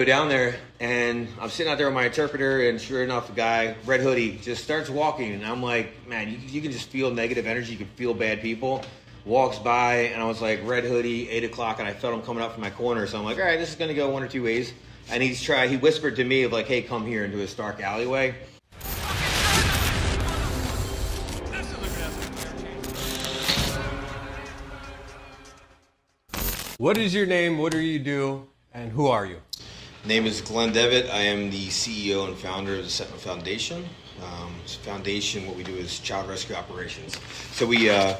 Go down there, and I'm sitting out there with my interpreter, and sure enough, a guy, red hoodie, just starts walking, and I'm like, man, you can just feel negative energy, you can feel bad people. Walks by, and I was like, red hoodie, 8 o'clock, and I felt him coming up from my corner, so I'm like, all right, this is going to go one or two ways. And he whispered to me of like, hey, come here into this dark alleyway. What is your name? What do you do? And who are you? Name is Glenn Devitt. I am the CEO and founder of the Sentinel Foundation. Foundation, what we do is child rescue operations. So we a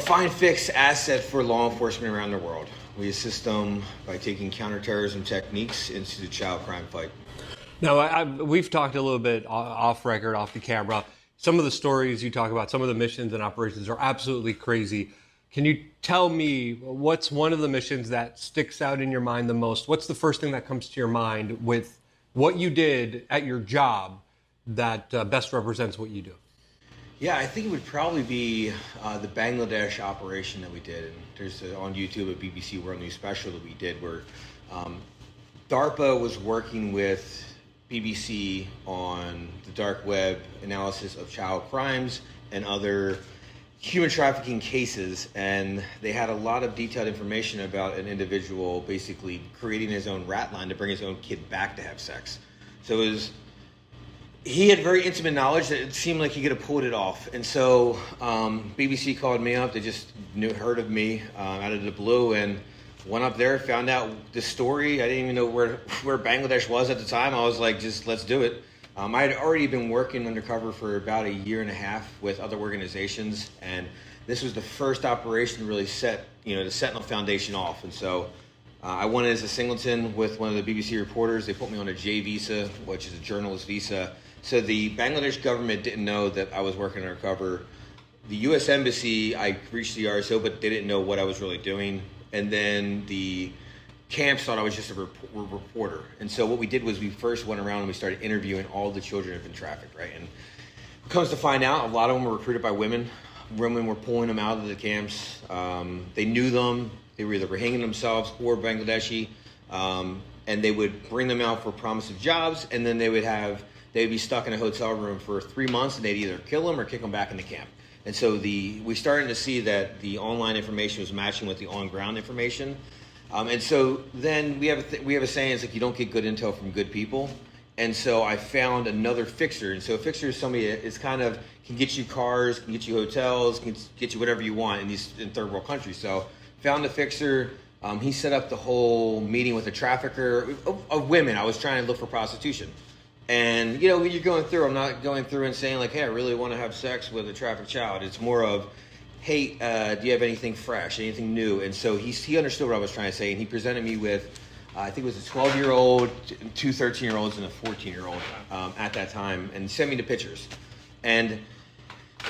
find fix asset for law enforcement around the world. We assist them by taking counterterrorism techniques into the child crime fight. Now, we've talked a little bit off record, off the camera. Some of the stories you talk about, some of the missions and operations are absolutely crazy. Can you tell me what's one of the missions that sticks out in your mind the most? What's the first thing that comes to your mind with what you did at your job that best represents what you do? Yeah, I think it would probably be the Bangladesh operation that we did. And there's on YouTube a BBC World News special that we did where DARPA was working with BBC on the dark web analysis of child crimes and other human trafficking cases, and they had a lot of detailed information about an individual basically creating his own rat line to bring his own kid back to have sex. So he had very intimate knowledge that it seemed like he could have pulled it off. And so BBC called me up. They just heard of me out of the blue and went up there, found out the story. I didn't even know where Bangladesh was at the time. I was like, just let's do it. I had already been working undercover for about a year and a half with other organizations, and this was the first operation to really set, the Sentinel Foundation off. And so I went in as a singleton with one of the BBC reporters. They put me on a J visa, which is a journalist visa. So the Bangladesh government didn't know that I was working undercover. The U.S. Embassy, I reached the RSO, but they didn't know what I was really doing. And then the camps thought I was just a reporter. And so what we did was we first went around and we started interviewing all the children who have been trafficked, right? And it comes to find out, a lot of them were recruited by women. Women were pulling them out of the camps. They knew them. They were either hanging themselves or Bangladeshi. And they would bring them out for promise of jobs, and then they'd be stuck in a hotel room for 3 months, and they'd either kill them or kick them back in the camp. And so we started to see that the online information was matching with the on-ground information. And so then we have a saying, it's like you don't get good intel from good people. And so I found another fixer. And so a fixer is somebody that can get you cars, can get you hotels, can get you whatever you want in third world countries. So found a fixer. He set up the whole meeting with a trafficker of women. I was trying to look for prostitution. And when you're going through, I'm not going through and saying like, hey, I really want to have sex with a trafficked child. It's more of, hey, do you have anything fresh, anything new? And so he understood what I was trying to say, and he presented me with, I think it was a 12-year-old, two 13-year-olds, and a 14-year-old at that time, and sent me the pictures. And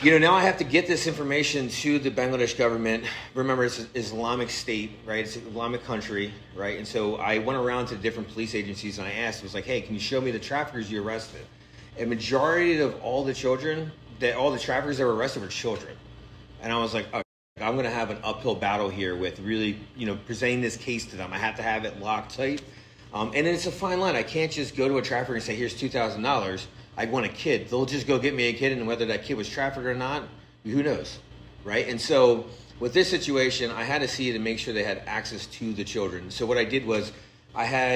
now I have to get this information to the Bangladesh government. Remember, it's an Islamic state, right? It's an Islamic country, right? And so I went around to different police agencies and I asked, it was like, hey, can you show me the traffickers you arrested? A majority of all the traffickers that were arrested were children. And I was like, oh, I'm going to have an uphill battle here with really, presenting this case to them. I have to have it locked tight. And it's a fine line. I can't just go to a trafficker and say, here's $2,000. I want a kid. They'll just go get me a kid, and whether that kid was trafficked or not, who knows, right? And so with this situation, I had to see to make sure they had access to the children. So what I did was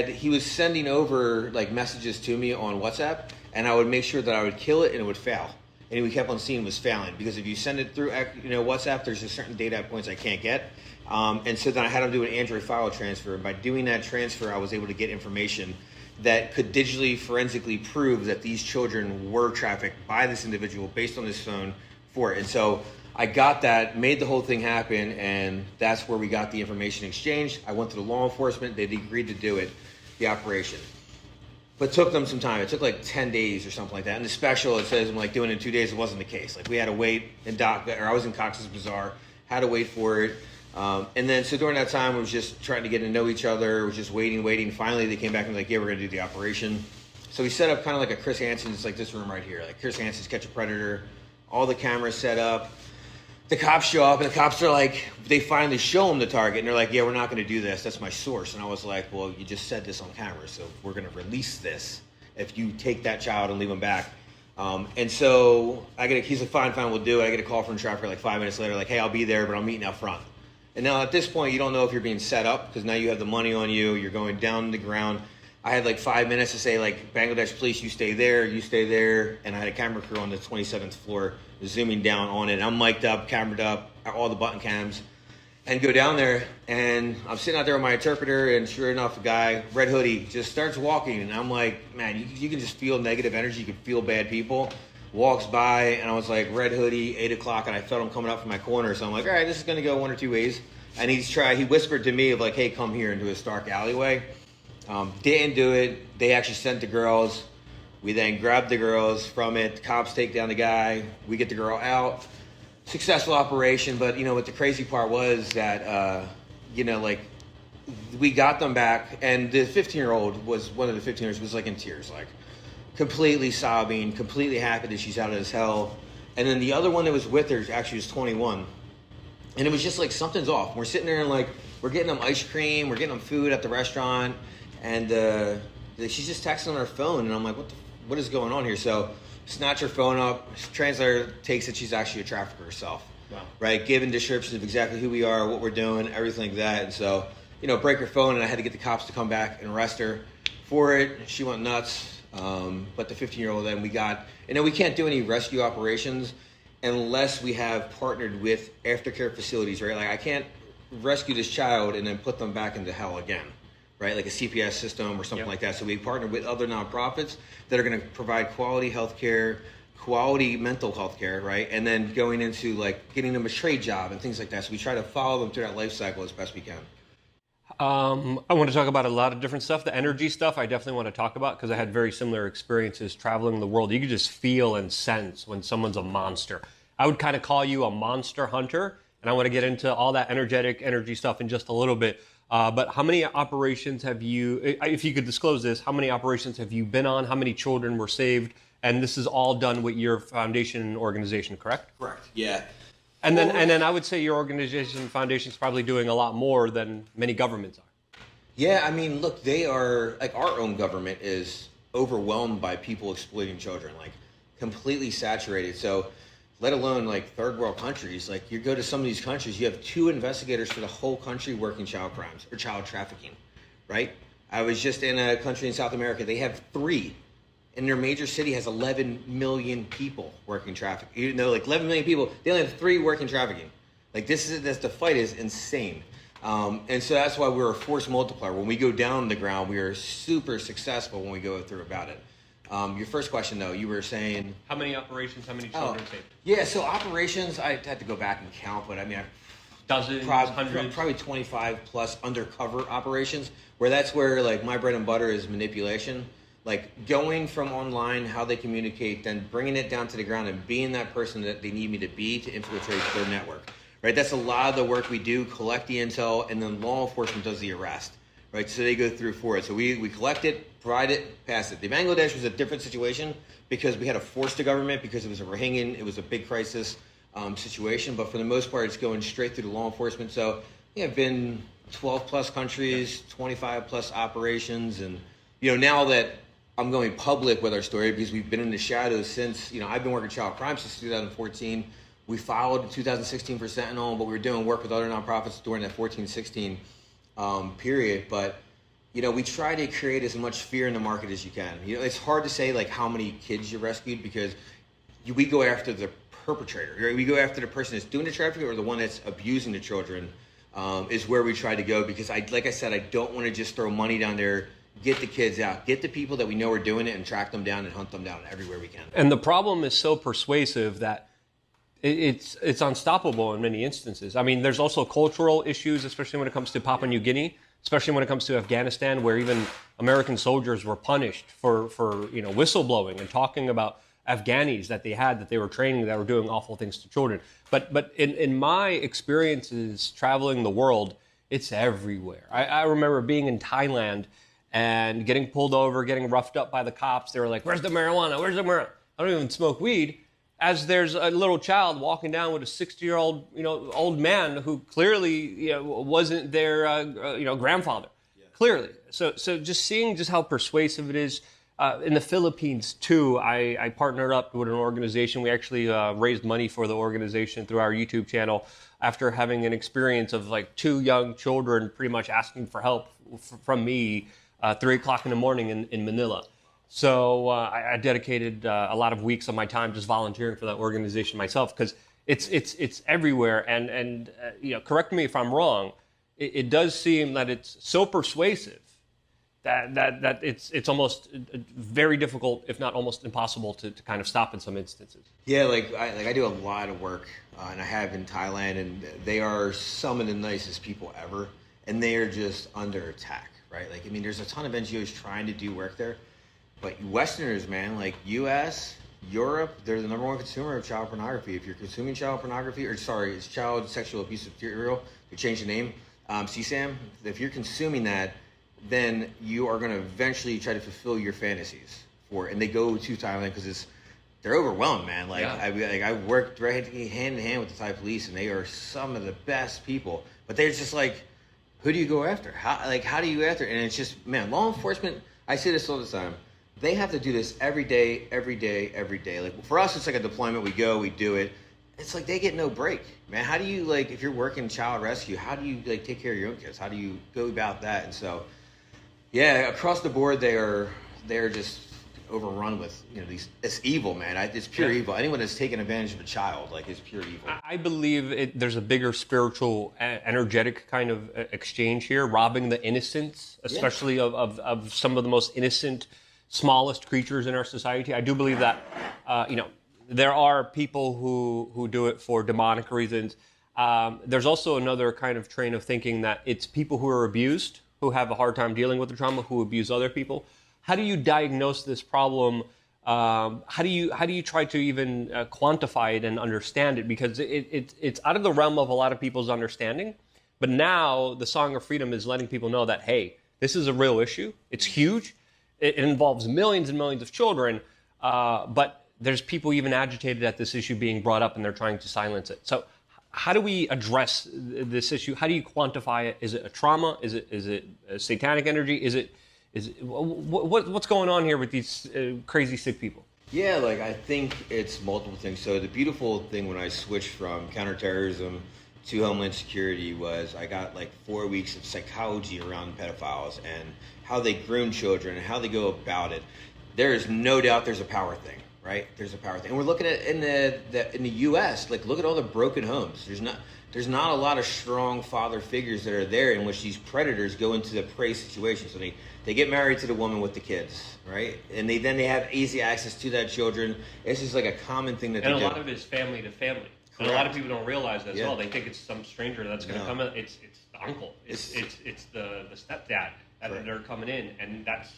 he was sending over like messages to me on WhatsApp, and I would make sure that I would kill it and it would fail. And we kept on seeing it was failing, because if you send it through WhatsApp, there's just certain data points I can't get. And so then I had him do an Android file transfer. And by doing that transfer, I was able to get information that could digitally, forensically prove that these children were trafficked by this individual based on this phone for it. And so I got that, made the whole thing happen, and that's where we got the information exchanged. I went to the law enforcement. They agreed to do it, the operation. But it took them some time. It took like 10 days or something like that. And the special, it says I'm like doing it in 2 days. It wasn't the case. Like we had to wait I was in Cox's Bazar, had to wait for it. And then so during that time, we was just trying to get to know each other. We was just waiting. Finally, they came back and like, yeah, we're going to do the operation. So we set up kind of like a Chris Hansen's, like this room right here, like Chris Hansen's Catch a Predator. All the cameras set up. the cops show up, and the cops are like, they finally show them the target, and they're like, yeah, we're not going to do this. That's my source. And I was like, well, you just said this on camera, so we're going to release this if you take that child and leave him back. And so he's like, fine, we'll do it. I get a call from Trafficker like 5 minutes later, like, hey, I'll be there, but I'm meeting out front. And now at this point, you don't know if you're being set up, because now you have the money on you. You're going down to the ground. I had like 5 minutes to say, like, Bangladesh police, you stay there. And I had a camera crew on the 27th floor zooming down on it. I'm mic'd up, camered up, all the button cams, and go down there. And I'm sitting out there with my interpreter, and sure enough, a guy, red hoodie, just starts walking. And I'm like, man, you can just feel negative energy. You can feel bad people. Walks by, and I was like, red hoodie, 8 o'clock, and I felt him coming up from my corner. So I'm like, all right, this is going to go one or two ways. And he whispered to me of like, hey, come here, into a dark alleyway. Didn't do it. They actually sent the girls. We then grabbed the girls from it. The cops take down the guy. We get the girl out. Successful operation. But, what the crazy part was that, we got them back. And the 15-year-old one of the 15-year-olds was like in tears, like completely sobbing, completely happy that she's out of this hell. And then the other one that was with her actually was 21. And it was just like, something's off. We're sitting there and like, we're getting them ice cream. We're getting them food at the restaurant. And she's just texting on her phone, and I'm like, what is going on here? So snatch her phone up. Translator takes it. She's actually a trafficker herself. Wow. Right? Giving descriptions of exactly who we are, what we're doing, everything like that. And so, break her phone, and I had to get the cops to come back and arrest her for it. She went nuts. But the 15-year-old then we got, and then we can't do any rescue operations unless we have partnered with aftercare facilities, right? Like, I can't rescue this child and then put them back into hell again. Right, like a CPS system or something like that. So we partner with other nonprofits that are going to provide quality healthcare, quality mental health care, right? And then going into like getting them a trade job and things like that. So we try to follow them through that life cycle as best we can. I want to talk about a lot of different stuff. The energy stuff I definitely want to talk about, because I had very similar experiences traveling the world. You can just feel and sense when someone's a monster. I would kind of call you a monster hunter, and I want to get into all that energy stuff in just a little bit. But how many operations have you, if you could disclose this, how many operations have you been on? How many children were saved? And this is all done with your foundation and organization, correct? Correct, yeah. And then I would say your organization and foundation is probably doing a lot more than many governments are. Yeah, I mean, look, they are, like, our own government is overwhelmed by people exploiting children, like completely saturated. So let alone like third world countries, like you go to some of these countries, you have 2 investigators for the whole country working child crimes or child trafficking, right? I was just in a country in South America, they have 3. And their major city has 11 million people working trafficking. Like 11 million people, they only have 3 working trafficking. Like the fight is insane. And so that's why we're a force multiplier. When we go down the ground, we are super successful when we go through about it. Your first question, though, you were saying... How many operations, how many children saved? Yeah, so operations, I had to go back and count, but I mean... Dozens, hundreds? Probably 25 plus undercover operations, that's where like my bread and butter is manipulation. Like going from online, how they communicate, then bringing it down to the ground and being that person that they need me to be to infiltrate their network. Right, that's a lot of the work we do, collect the intel, and then law enforcement does the arrest. Right, so they go through for it. So we collect it, provide it, pass it. The Bangladesh was a different situation because we had to force the government because it was a Rohingya, it was a big crisis situation. But for the most part, it's going straight through the law enforcement. So I've been 12 plus countries, 25 plus operations, and now that I'm going public with our story because we've been in the shadows since I've been working child crime since 2014. We filed in 2016 for Sentinel, but we were doing work with other nonprofits during that 14-16 period. But we try to create as much fear in the market as you can. It's hard to say like how many kids you rescued because we go after the perpetrator. Right? We go after the person that's doing the trafficking or the one that's abusing the children. Is where we try to go because like I said, I don't want to just throw money down there. Get the kids out. Get the people that we know are doing it and track them down and hunt them down everywhere we can. And the problem is so persuasive that it's unstoppable in many instances. I mean, there's also cultural issues, especially when it comes to Papua New Guinea, especially when it comes to Afghanistan, where even American soldiers were punished for whistleblowing and talking about Afghanis that they were training that were doing awful things to children. But in my experiences traveling the world, it's everywhere. I remember being in Thailand and getting pulled over, getting roughed up by the cops. They were like, "Where's the marijuana? Where's the marijuana?" I don't even smoke weed. as there's a little child walking down with a 60-year-old, old man who clearly, wasn't their, grandfather. Yeah. Clearly. So just seeing just how persuasive it is. In the Philippines, too, I partnered up with an organization. We actually raised money for the organization through our YouTube channel after having an experience of like 2 young children pretty much asking for help from me 3 o'clock in the morning in Manila. So I dedicated a lot of weeks of my time just volunteering for that organization myself, because it's everywhere. And correct me if I'm wrong, it does seem that it's so persuasive that it's almost very difficult, if not almost impossible, to kind of stop in some instances. Yeah, I do a lot of work, and I have in Thailand, and they are some of the nicest people ever, and they are just under attack, right? Like, I mean, there's a ton of NGOs trying to do work there, but Westerners, man, like U.S., Europe, they're the number 1 consumer of child pornography. If you're consuming child pornography, it's child sexual abuse material, they changed the name, CSAM. If you're consuming that, then you are going to eventually try to fulfill your fantasies for it. And they go to Thailand because they're overwhelmed, man. Like, yeah. I worked hand in hand with the Thai police, and they are some of the best people. But they're just like, who do you go after? How do you go after? And it's just, man, law enforcement, I say this all the time, they have to do this every day. Like, for us, it's like a deployment. We go, we do it. It's like they get no break, man. How do you, like, if you're working child rescue, how do you, like, take care of your own kids? How do you go about that? And so, yeah, across the board, they're just overrun with it's evil, man. It's pure evil. Anyone that's taking advantage of a child, like, is pure evil. I believe there's a bigger spiritual, energetic kind of exchange here, robbing the innocence, especially of some of the most innocent, smallest creatures in our society. I do believe that there are people who do it for demonic reasons. There's also another kind of train of thinking that it's people who are abused, who have a hard time dealing with the trauma, who abuse other people. How do you diagnose this problem? How do you try to even quantify it and understand it? Because it's out of the realm of a lot of people's understanding. But now the Song of Freedom is letting people know that, hey, this is a real issue. It's huge. It involves millions and millions of children. But there's people even agitated at this issue being brought up, and they're trying to silence it. So how do we address this issue? How do you quantify it? Is it a trauma? Is it a satanic energy? Is it what's going on here with these crazy sick people? Yeah, like, I think it's multiple things. So the beautiful thing when I switched from counterterrorism to Homeland Security was I got like 4 weeks of psychology around pedophiles and how they groom children and how they go about it. There is no doubt there's a power thing. Right, there's a power thing, and we're looking at in the U.S. Like, look at all the broken homes. There's not a lot of strong father figures that are there in which these predators go into the prey situation. So they get married to the woman with the kids, right, and they have easy access to that children. It's just like a common thing that they do. And a lot of it is family to family. And a lot of people don't realize that as well. They think it's some stranger that's going to come in. It's the uncle. It's the stepdad that they're coming in, and that's,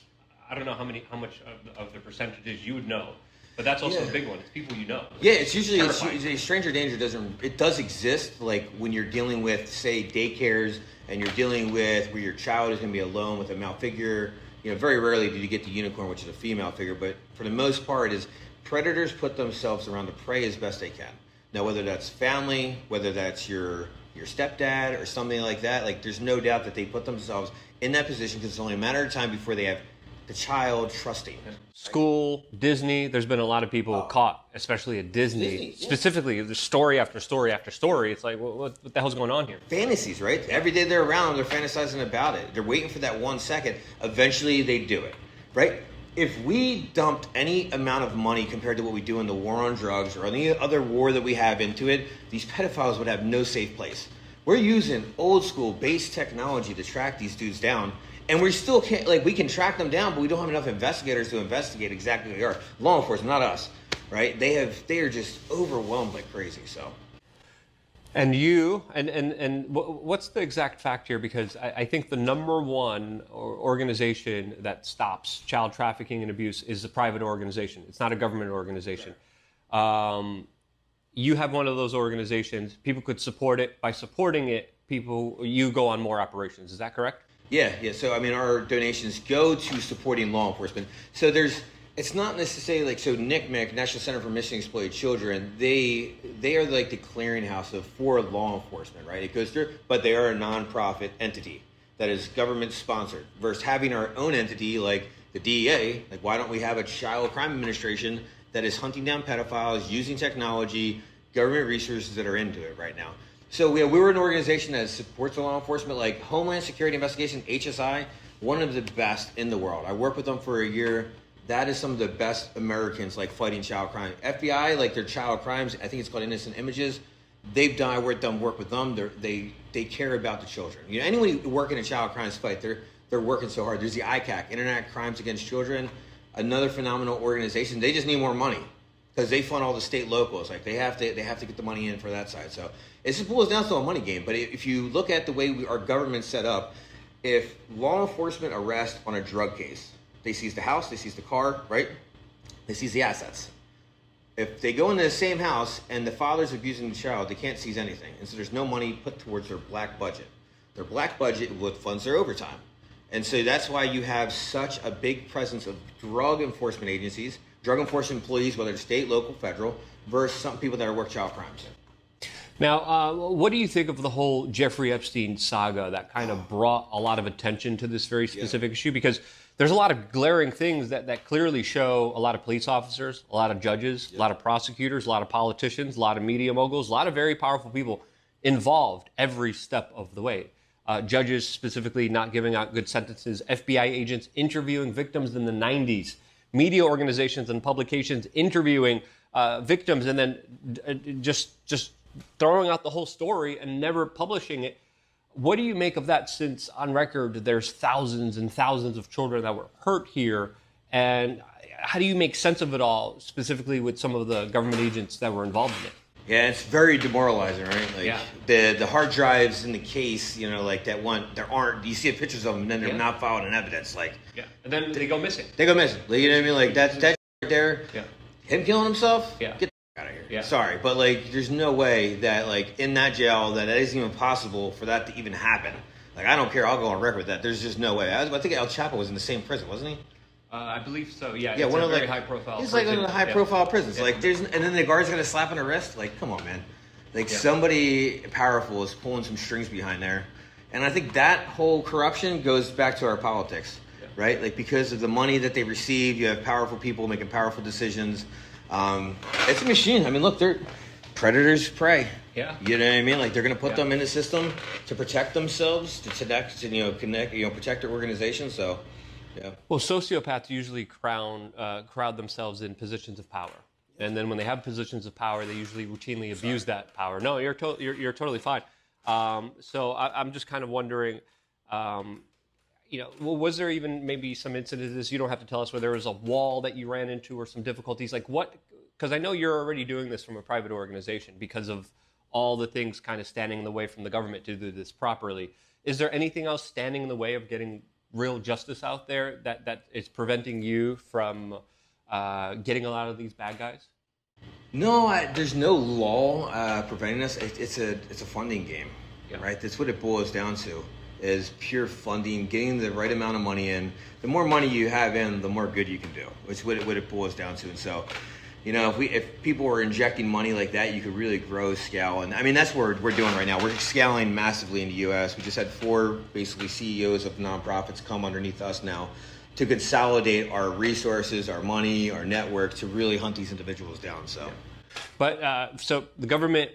I don't know how much of the percentages you would know. But that's also a big one. It's people you know. Yeah, it's usually stranger danger does exist. Like, when you're dealing with, say, daycares, and you're dealing with where your child is going to be alone with a male figure. Very rarely do you get the unicorn, which is a female figure. But for the most part, is predators put themselves around the prey as best they can. Now, whether that's family, whether that's your stepdad or something like that, like, there's no doubt that they put themselves in that position because it's only a matter of time before they have the child trusting. School, Disney, there's been a lot of people caught, especially at Disney. Specifically, there's story after story after story. It's like, what the hell's going on here? Fantasies, right? Every day they're around them, they're fantasizing about it. They're waiting for that 1 second. Eventually they do it, right? If we dumped any amount of money compared to what we do in the war on drugs or any other war that we have into it, these pedophiles would have no safe place. We're using old school base technology to track these dudes down. And we still can't, like, we can track them down, but we don't have enough investigators to investigate exactly who they are. Law enforcement, not us, right? They are just overwhelmed like crazy, so. And you, and what's the exact fact here? Because I think the number one organization that stops child trafficking and abuse is a private organization. It's not a government organization. Right. You have one of those organizations. People could support it. By supporting it, you go on more operations. Is that correct? Yeah. So, I mean, our donations go to supporting law enforcement. So there's It's not necessarily like, so NCMEC, National Center for Missing and Exploited Children, they are like the clearinghouse for law enforcement, right? It goes through, but they are a nonprofit entity that is government sponsored versus having our own entity like the DEA. Like, why don't we have a child crime administration that is hunting down pedophiles, using technology, government resources that are into it right now? So we're an organization that supports law enforcement, like Homeland Security Investigation, HSI, one of the best in the world. I worked with them for a year. That is some of the best Americans, like, fighting child crime. FBI, like, their child crimes, I think it's called Innocent Images. They've done work with them. They care about the children. You know, anyone who work in a child crimes fight, they're working so hard. There's the ICAC, Internet Crimes Against Children, another phenomenal organization. They just need more money because they fund all the state locals. Like, they have to get the money in for that side. So it just boils down to a money game. But if you look at the way our government's set up, if law enforcement arrests on a drug case, they seize the house, they seize the car, right? They seize the assets. If they go into the same house and the father's abusing the child, they can't seize anything. And so there's no money put towards their black budget. Their black budget is what funds their overtime. And so that's why you have such a big presence of drug enforcement agencies, drug enforcement employees, whether it's state, local, federal, versus some people that work child crimes. Now, what do you think of the whole Jeffrey Epstein saga that kind of brought a lot of attention to this very specific issue? Because there's a lot of glaring things that clearly show a lot of police officers, a lot of judges, a lot of prosecutors, a lot of politicians, a lot of media moguls, a lot of very powerful people involved every step of the way. Judges specifically not giving out good sentences, FBI agents interviewing victims in the 90s, media organizations and publications interviewing victims and then just throwing out the whole story and never publishing it. What do you make of that, since on record there's thousands and thousands of children that were hurt here? And how do you make sense of it all, specifically with some of the government agents that were involved in it? Yeah, it's very demoralizing, right? Like, the hard drives in the case, you know, like that one, there aren't, you see pictures of them and then they're not filed in evidence. Like, and then they go missing. They go missing. Like, you know what I mean? Like, that right there, him killing himself, get the out of here. Sorry, but like, there's no way that, like, in that jail that it isn't even possible for that to even happen. Like, I don't care. I'll go on record with that. There's just no way. I think El Chapo was in the same prison, wasn't he? I believe so. Yeah, one of, very like, high profile. He's like one of the high profile prisons. Like, and then the guard's gonna slap on the wrist. Like, come on, man. Like, somebody powerful is pulling some strings behind there, and I think that whole corruption goes back to our politics, right? Like, because of the money that they receive, you have powerful people making powerful decisions. It's a machine. I mean, look, they're predators prey. Yeah. You know what I mean? Like, they're going to put them in the system to protect themselves, to connect, protect their organization. So, yeah. Well, sociopaths usually crowd themselves in positions of power. And then when they have positions of power, they usually routinely abuse that power. No, you're totally fine. So I'm just kind of wondering, was there even maybe some incidents, you don't have to tell us, where there was a wall that you ran into or some difficulties? Like what? Because I know you're already doing this from a private organization because of all the things kind of standing in the way from the government to do this properly. Is there anything else standing in the way of getting real justice out there that is preventing you from getting a lot of these bad guys? No, there's no law preventing us. It's a funding game, right? That's what it boils down to, is pure funding, getting the right amount of money in. The more money you have in, the more good you can do. It's what it boils down to. And so, if people were injecting money like that, you could really grow, scale. And I mean, that's what we're doing right now. We're scaling massively in the U.S. We just had 4 basically CEOs of nonprofits come underneath us now to consolidate our resources, our money, our network to really hunt these individuals down. So, but so the government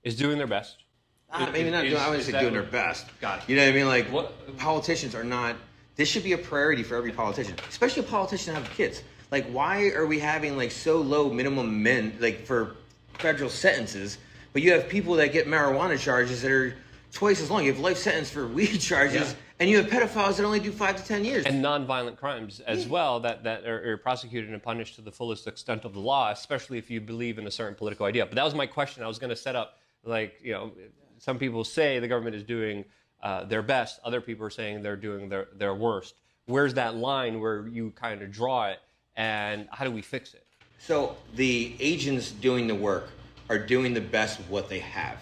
is doing their best. Maybe not. I wouldn't say doing their best. Got it. You know what I mean? Like, politicians are not. This should be a priority for every politician, especially a politician that have kids. Like, why are we having like so low minimum for federal sentences, but you have people that get marijuana charges that are twice as long? You have life sentence for weed charges, and you have pedophiles that only do 5 to 10 years. And nonviolent crimes as well that are prosecuted and punished to the fullest extent of the law, especially if you believe in a certain political idea. But that was my question. I was going to set up, some people say the government is doing their best. Other people are saying they're doing their worst. Where's that line where you kind of draw it, and how do we fix it? So the agents doing the work are doing the best with what they have.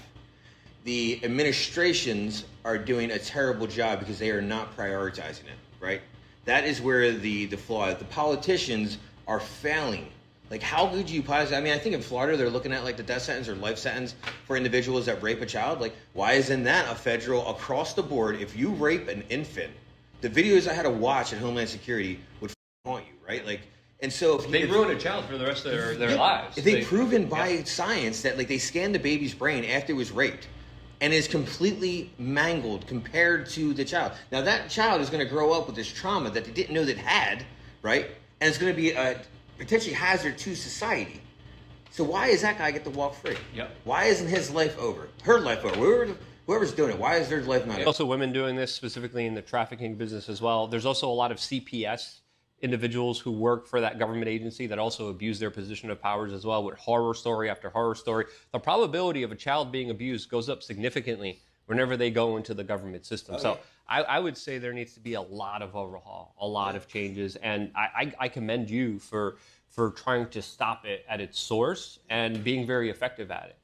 The administrations are doing a terrible job because they are not prioritizing it, right? That is where the flaw is. The politicians are failing. Like, how could you possibly? I mean, I think in Florida they're looking at like the death sentence or life sentence for individuals that rape a child. Like, why isn't that a federal across the board? If you rape an infant, the videos I had to watch at Homeland Security would haunt you, right? Like, and so if They ruin a child for the rest of their lives. If they've proven by science that like they scanned the baby's brain after it was raped, and is completely mangled compared to the child. Now that child is going to grow up with this trauma that they didn't know they had, right? And it's going to be a potentially hazard to society. So why does that guy get to walk free? Yep. Why isn't his life over? Her life over? Whoever's doing it, why is their life not over? Also, women doing this specifically in the trafficking business as well. There's also a lot of CPS individuals who work for that government agency that also abuse their position of powers as well, with horror story after horror story. The probability of a child being abused goes up significantly whenever they go into the government system. So I would say there needs to be a lot of overhaul, a lot of changes, and I commend you for trying to stop it at its source and being very effective at it.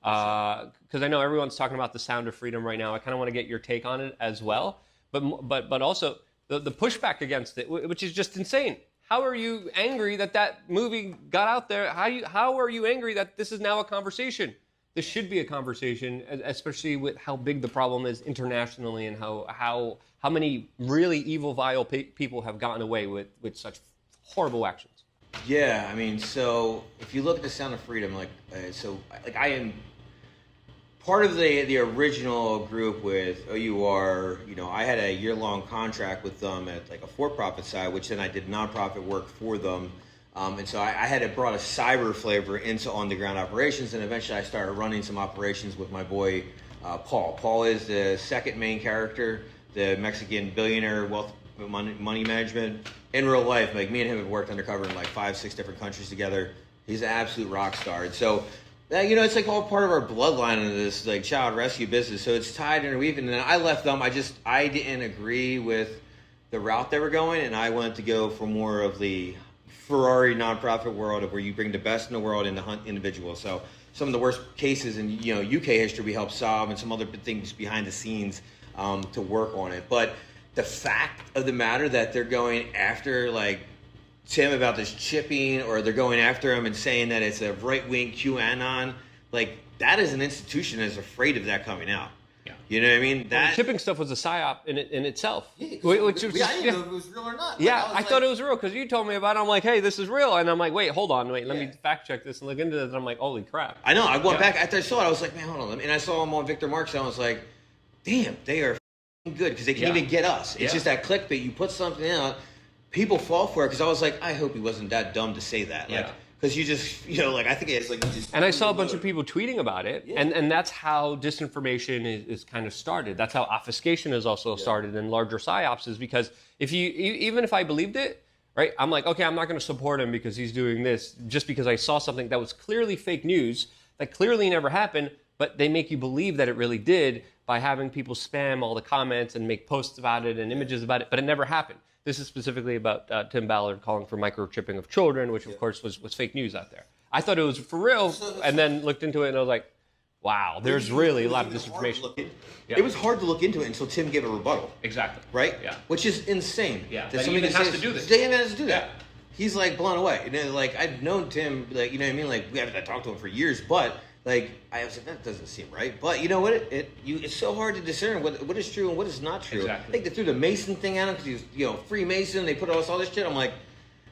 Because I know everyone's talking about the sound of freedom right now. I kind of want to get your take on it as well, but also the pushback against it, which is just insane. How are you angry that movie got out there? How are you angry that this is now a conversation? This should be a conversation, especially with how big the problem is internationally and how many really evil, vile people have gotten away with such horrible actions. Yeah, I mean, so if you look at the Sound of Freedom, I am part of the original group with OUR. You know, I had a year-long contract with them at like a for-profit side, which then I did nonprofit work for them. And so I had brought a cyber flavor into on-the-ground operations, and eventually I started running some operations with my boy, Paul. Paul is the second main character, the Mexican billionaire money management. In real life, like me and him have worked undercover in like 5-6 different countries together. He's an absolute rock star. And so, you know, it's like all part of our bloodline into this like child rescue business. So it's tied and interweaved. And then I left them. I didn't agree with the route they were going, and I wanted to go for more of the Ferrari nonprofit world of where you bring the best in the world and to hunt individuals. So some of the worst cases in UK history we helped solve, and some other things behind the scenes to work on it. But the fact of the matter that they're going after like Tim about this chipping, or they're going after him and saying that it's a right-wing QAnon, like that is an institution that is afraid of that coming out. Yeah. You know what I mean? The chipping stuff was a psyop in itself. Yeah, I didn't know if it was real or not. Yeah, I thought it was real because you told me about it. I'm like, hey, this is real. And I'm like, wait, hold on. Let me fact check this and look into this. And I'm like, holy crap. I know. I went back after I saw it. I was like, man, hold on. And I saw him on Victor Marks, and I was like, damn, they are good because they can't even get us. It's just that clickbait. You put something out, people fall for it. Because I was like, I hope he wasn't that dumb to say that. Like, because you just, I think it's like... And I saw a bunch of people tweeting about it, and that's how disinformation is kind of started. That's how obfuscation is also started in larger psyops, is because even if I believed it, right, I'm like, okay, I'm not going to support him because he's doing this, just because I saw something that was clearly fake news, that clearly never happened, but they make you believe that it really did by having people spam all the comments and make posts about it and images about it, but it never happened. This is specifically about Tim Ballard calling for microchipping of children, which of course was fake news out there. I thought it was for real, and then looked into it and I was like, wow, there's really a lot of disinformation. It was hard to look into it until Tim gave a rebuttal. Exactly. Right? Yeah. Which is insane. Yeah. That somebody has to do this. They has to do that. He's like blown away. Like I've known Tim, like, you know what I mean? Like we haven't talked to him for years, but like I was like, that doesn't seem right. But you know what? It's so hard to discern what is true and what is not true. Exactly. I think they threw the Mason thing at him because he's Freemason. They put all this shit. I'm like,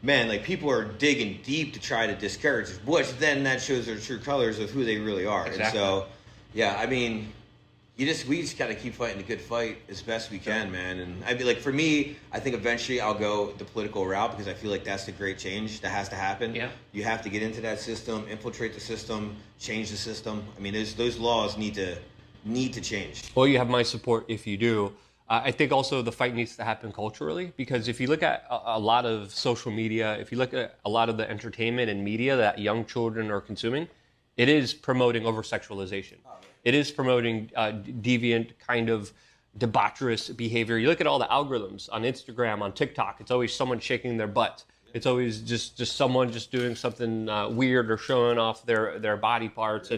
man, like people are digging deep to try to discourage us, which then that shows their true colors of who they really are. Exactly. And so, yeah, I mean, we just got to keep fighting a good fight as best we can, man. And I mean, like for me, I think eventually I'll go the political route because I feel like that's the great change that has to happen. Yeah. You have to get into that system, infiltrate the system, change the system. I mean, those laws need to change. Well, you have my support if you do. I think also the fight needs to happen culturally, because if you look at a lot of social media, if you look at a lot of the entertainment and media that young children are consuming, it is promoting over-sexualization. It is promoting deviant kind of debaucherous behavior. You look at all the algorithms on Instagram, on TikTok, it's always someone shaking their butt. It's always just someone just doing something weird or showing off their body parts.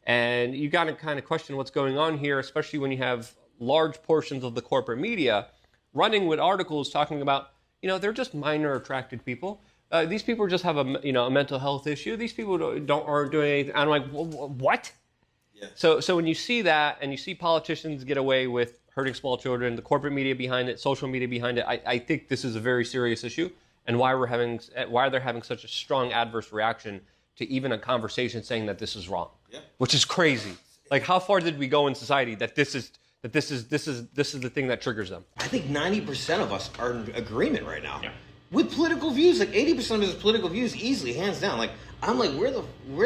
And you got to kind of question what's going on here, especially when you have large portions of the corporate media running with articles talking about, they're just minor attracted people. these people just have a mental health issue. These people aren't doing anything. I'm like, what? Yeah. So when you see that and you see politicians get away with hurting small children, the corporate media behind it, social media behind it, I think this is a very serious issue, and why they're having such a strong adverse reaction to even a conversation saying that this is wrong, which is crazy. Like, how far did we go in society that this is the thing that triggers them? I think 90% of us are in agreement right now with political views. Like 80% of his political views, easily, hands down. Like, I'm like, where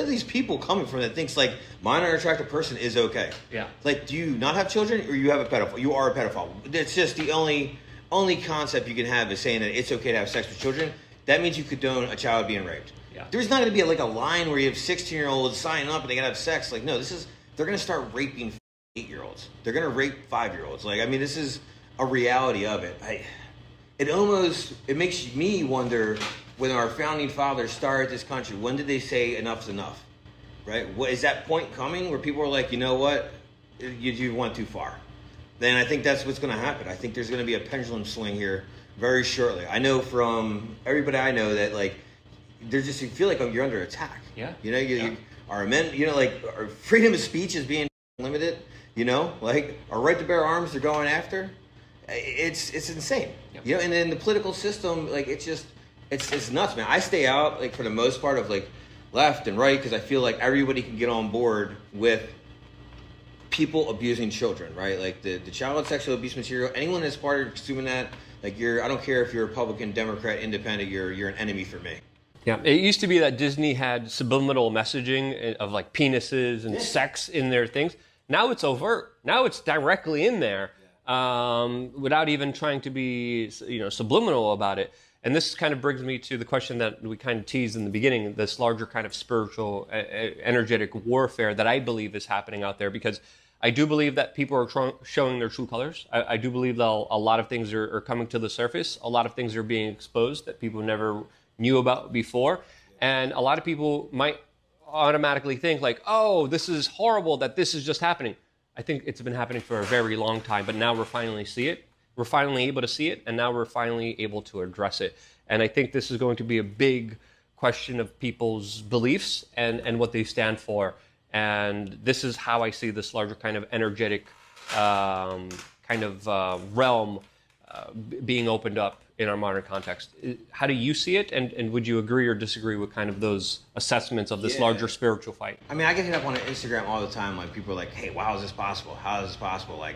are these people coming from that thinks like my unattractive person is okay? Yeah. Like, do you not have children, or you have a pedophile? You are a pedophile. It's just the only concept you can have is saying that it's okay to have sex with children. That means you condone a child being raped. Yeah. There's not going to be like a line where you have 16-year-olds sign up and they got to have sex. Like, no, they're going to start raping 8-year-olds. They're going to rape 5-year-olds. Like, I mean, this is a reality of it. It makes me wonder, when our founding fathers started this country, when did they say enough's enough? Right? Is that point coming where people are like, you know what, you went too far? Then I think that's what's going to happen. I think there's going to be a pendulum swing here very shortly. I know from everybody I know that, like, you feel like you're under attack. Yeah. You know, you our men, you know, like, our freedom of speech is being limited. You know, like, our right to bear arms they're going after. It's insane. Yep. You know, and then the political system, like, it's nuts, man. I stay out, like, for the most part, of like left and right, because I feel like everybody can get on board with people abusing children, right? Like the child sexual abuse material. Anyone that's part of consuming that, like, I don't care if you're Republican, Democrat, Independent, you're an enemy for me. Yeah, it used to be that Disney had subliminal messaging of like penises and sex in their things. Now it's overt. Now it's directly in there, without even trying to be, subliminal about it. And this kind of brings me to the question that we kind of teased in the beginning: this larger kind of spiritual, energetic warfare that I believe is happening out there. Because I do believe that people are showing their true colors. I do believe that a lot of things are coming to the surface. A lot of things are being exposed that people never knew about before. And a lot of people might automatically think like, oh, this is horrible that this is just happening. I think it's been happening for a very long time, but now we're finally see it. We're finally able to see it, and now we're finally able to address it. And I think this is going to be a big question of people's beliefs and what they stand for. And this is how I see this larger kind of energetic realm being opened up in our modern context. How do you see it? And would you agree or disagree with kind of those assessments of this larger spiritual fight? I mean, I get hit up on Instagram all the time. Like, people are like, hey, how is this possible? How is this possible? Like,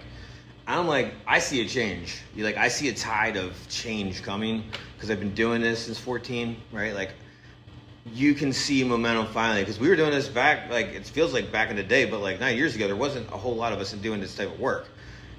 I'm like, I see a change. I see a tide of change coming, because I've been doing this since 14, right? Like, you can see momentum finally, because we were doing this back, like, it feels like back in the day, but like 9 years ago, there wasn't a whole lot of us doing this type of work.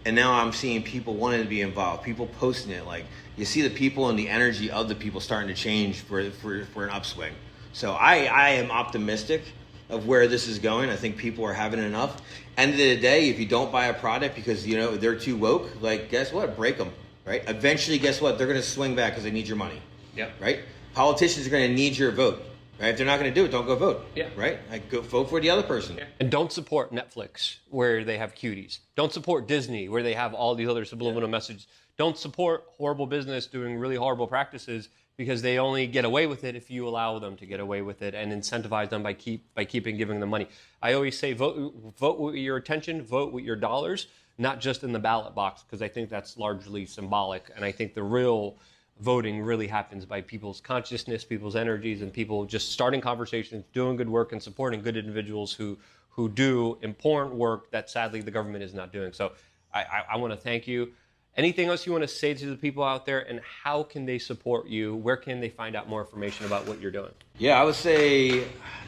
And now I'm seeing people wanting to be involved, people posting it. Like, you see the people and the energy of the people starting to change for an upswing. So I am optimistic of where this is going. I think people are having enough. End of the day, if you don't buy a product because, they're too woke, like, guess what? Break them, right? Eventually, guess what? They're going to swing back because they need your money. Yep. Right? Politicians are going to need your vote. Right? If they're not going to do it, don't go vote. Yeah. Right? Like, go vote for the other person. Yeah. And don't support Netflix where they have cuties. Don't support Disney where they have all these other subliminal messages. Don't support horrible business doing really horrible practices, because they only get away with it if you allow them to get away with it and incentivize them by keeping giving them money. I always say vote with your attention, vote with your dollars, not just in the ballot box, because I think that's largely symbolic. And I think the real voting really happens by people's consciousness, people's energies, and people just starting conversations, doing good work, and supporting good individuals who do important work that sadly the government is not doing. So I want to thank you. Anything else you want to say to the people out there, and how can they support you? Where can they find out more information about what you're doing? Yeah, I would say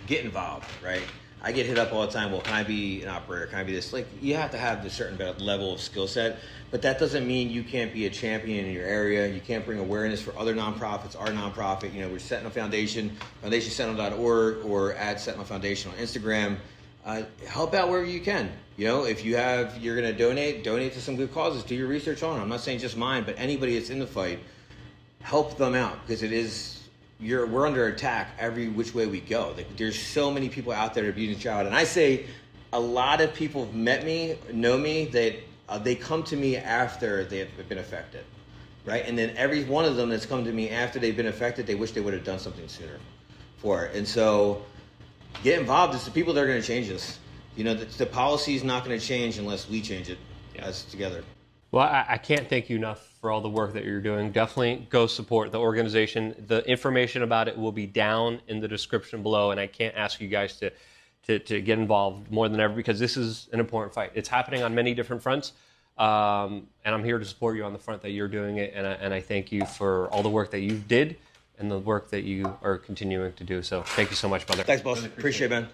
get involved, right? I get hit up all the time. Well, can I be an operator? Can I be this? Like, you have to have a certain level of skill set, but that doesn't mean you can't be a champion in your area. You can't bring awareness for other nonprofits, our nonprofit. We're Sentinel Foundation, foundationsentinel.org, or at Sentinel Foundation on Instagram. Help out wherever you can. If you're going to donate to some good causes. Do your research on them. I'm not saying just mine, but anybody that's in the fight, help them out, because we're under attack every which way we go. Like, there's so many people out there abusing child, and I say a lot of people have met me, know me, that they come to me after they have been affected. right? And then every one of them that's come to me after they've been affected, they wish they would have done something sooner for it. And so get involved. It's the people that are going to change this. You know, the policy is not going to change unless we change it as together. Well, I can't thank you enough for all the work that you're doing. Definitely go support the organization. The information about it will be down in the description below, and I can't ask you guys to get involved more than ever, because this is an important fight. It's happening on many different fronts, and I'm here to support you on the front that you're doing it, and I thank you for all the work that you did and the work that you are continuing to do. So thank you so much, brother. Thanks, boss. Appreciate it, man.